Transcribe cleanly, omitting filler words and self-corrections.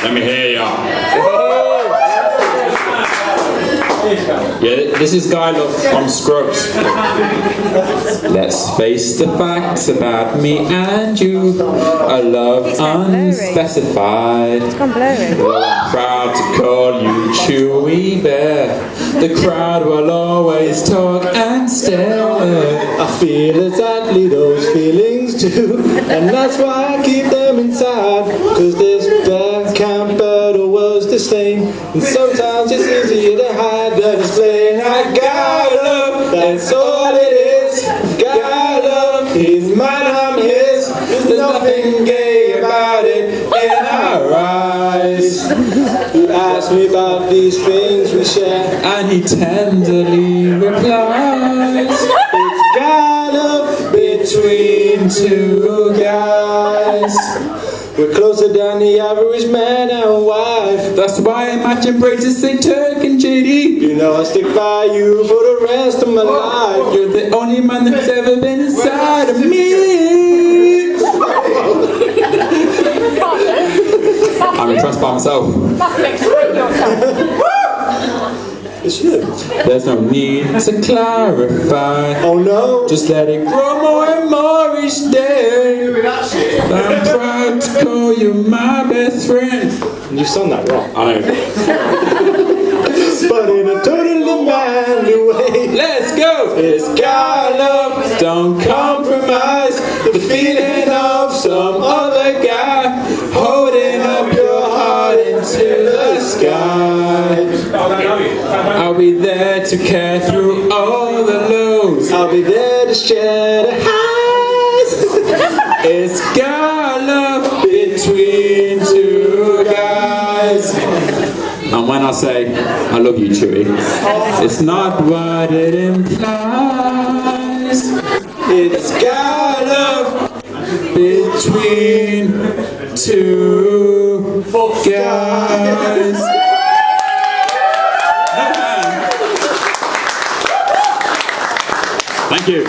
Let me hear ya. Yeah, this is Guy Love from Scrubs. Let's face the facts about me and you. A love unspecified. It's gone blurry. Well, I'm proud to call you Chewie Bear. The crowd will always talk and stare. I feel exactly those feelings too, and that's why I keep them inside. Cause this bear can't bear the world's disdain, and sometimes it's easier to hide than explain. I got love, that's all it is. Got love, he's mine, I'm his. There's nothing gay about it in our eyes. You ask me about these things we share, And he tenderly replies, it's got love between two guys. We're closer than the average man and wife. that's why I match embraces St. Turk and JD. You know I'll stick by you for the rest of my life. You're the only man that's ever been inside of me. I'm impressed by myself. There's no need to clarify. Oh no. Just let it grow more and more each day. I'm proud to call you my best friend. You sung that wrong. I know. But in a totally manly way. Let's go! It's God love. Don't compromise the feeling of some other guy holding up your heart into the sky. I'll be there to care through all the lows. I'll be there to share the highs. It's God love between two guys. And when I say I love you, Chewie, it's not what it implies. It's God love between two guys. Thank you.